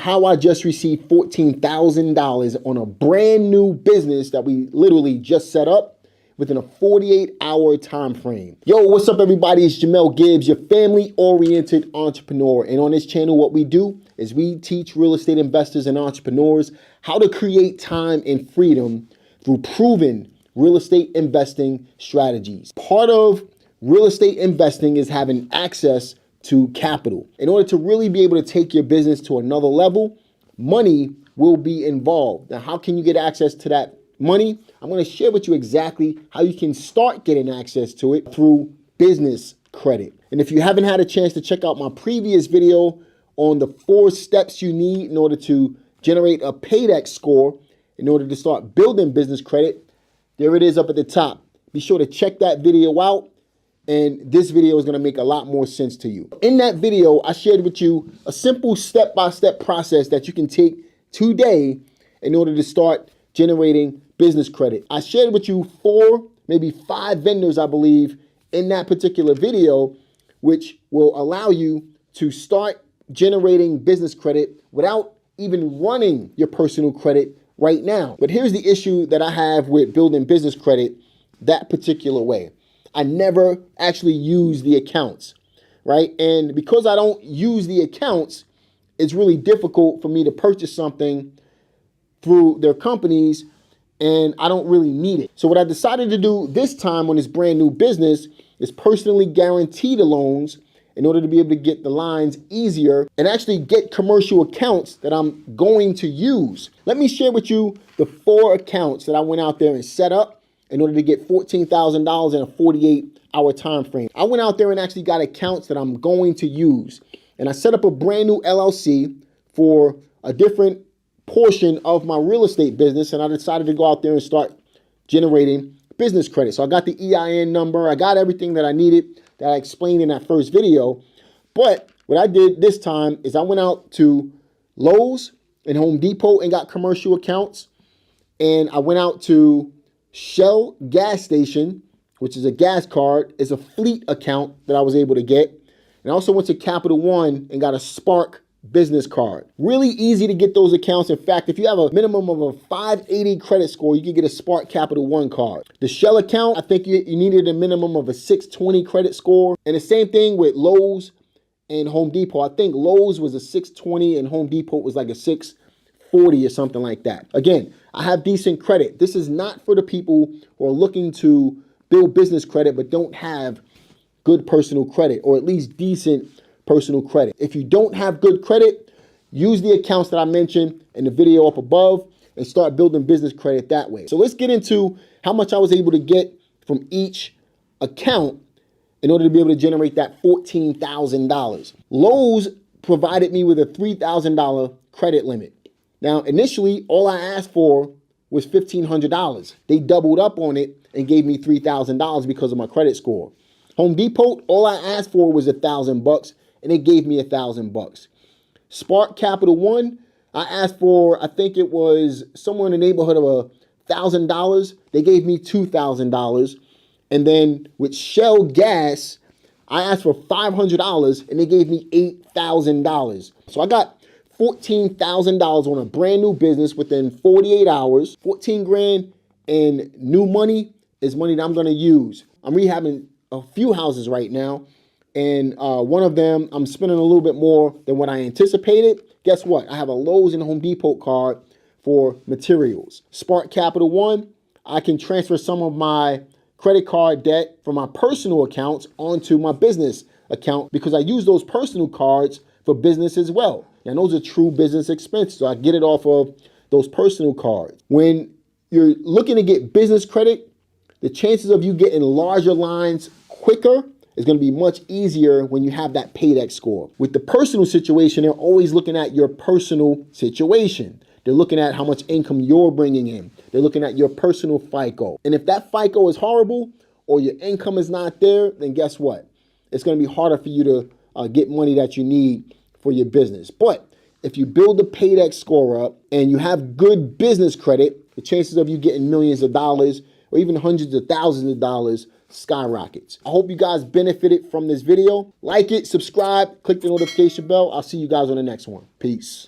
how I just received $14,000 on a brand new business that we literally just set up within a 48-hour time frame. Yo, what's up everybody? It's Jamel Gibbs, your family-oriented entrepreneur. And on this channel, what we do is we teach real estate investors and entrepreneurs how to create time and freedom through proven real estate investing strategies. Part of real estate investing is having access to capital. In order to really be able to take your business to another level, money will be involved. Now, how can you get access to that money? I'm going to share with you exactly how you can start getting access to it through business credit. And if you haven't had a chance to check out my previous video on the 4 steps you need in order to generate a paydex score in order to start building business credit, there it is up at the top. Be sure to check that video out. And this video is going to make a lot more sense to you. In that video, I shared with you a simple step-by-step process that you can take today in order to start generating business credit. I shared with you 4, maybe 5 vendors, I believe, in that particular video, which will allow you to start generating business credit without even running your personal credit right now. But here's the issue that I have with building business credit that particular way. I never actually use the accounts, right? And because I don't use the accounts, it's really difficult for me to purchase something through their companies, and I don't really need it. So what I decided to do this time on this brand new business is personally guarantee the loans in order to be able to get the lines easier and actually get commercial accounts that I'm going to use. Let me share with you the 4 accounts that I went out there and set up in order to get $14,000 in a 48-hour time frame. I went out there and actually got accounts that I'm going to use. And I set up a brand new LLC for a different portion of my real estate business. And I decided to go out there and start generating business credit. So I got the EIN number. I got everything that I needed that I explained in that first video. But what I did this time is I went out to Lowe's and Home Depot and got commercial accounts. And I went out to Shell gas station, which is a gas card, is a fleet account that I was able to get. And I also went to Capital One and got a Spark business card. Really easy to get those accounts. In fact, if you have a minimum of a 580 credit score, you can get a Spark Capital One card. The Shell account, I think you needed a minimum of a 620 credit score. And the same thing with Lowe's and Home Depot. I think Lowe's was a 620 and Home Depot was like a 640 or something like that. Again, I have decent credit. This is not for the people who are looking to build business credit but don't have good personal credit, or at least decent personal credit. If you don't have good credit, use the accounts that I mentioned in the video up above and start building business credit that way. So let's get into how much I was able to get from each account in order to be able to generate that $14,000. Lowe's provided me with a $3,000 credit limit. Now, initially, all I asked for was $1,500. They doubled up on it and gave me $3,000 because of my credit score. Home Depot, all I asked for was $1,000, and they gave me $1,000. Spark Capital One, I asked for, I think it was somewhere in the neighborhood of $1,000. They gave me $2,000. And then with Shell Gas, I asked for $500, and they gave me $8,000. So I got $14,000 on a brand new business within 48 hours. 14 grand in new money is money that I'm going to use. I'm rehabbing a few houses right now, and one of them I'm spending a little bit more than what I anticipated. Guess what? I have a Lowe's and Home Depot card for materials. Spark Capital One, I can transfer some of my credit card debt from my personal accounts onto my business account because I use those personal cards for business as well. And those are true business expenses. So I get it off of those personal cards. When you're looking to get business credit, the chances of you getting larger lines quicker is going to be much easier when you have that paydex score. With the personal situation, they're always looking at your personal situation. They're looking at how much income you're bringing in. They're looking at your personal FICO. And if that FICO is horrible or your income is not there, then guess what? It's going to be harder for you to get money that you need for your business. But if you build the paydex score up and you have good business credit, the chances of you getting millions of dollars or even hundreds of thousands of dollars skyrockets. I hope you guys benefited from this video. Like it, subscribe, click the notification bell. I'll see you guys on the next one. Peace.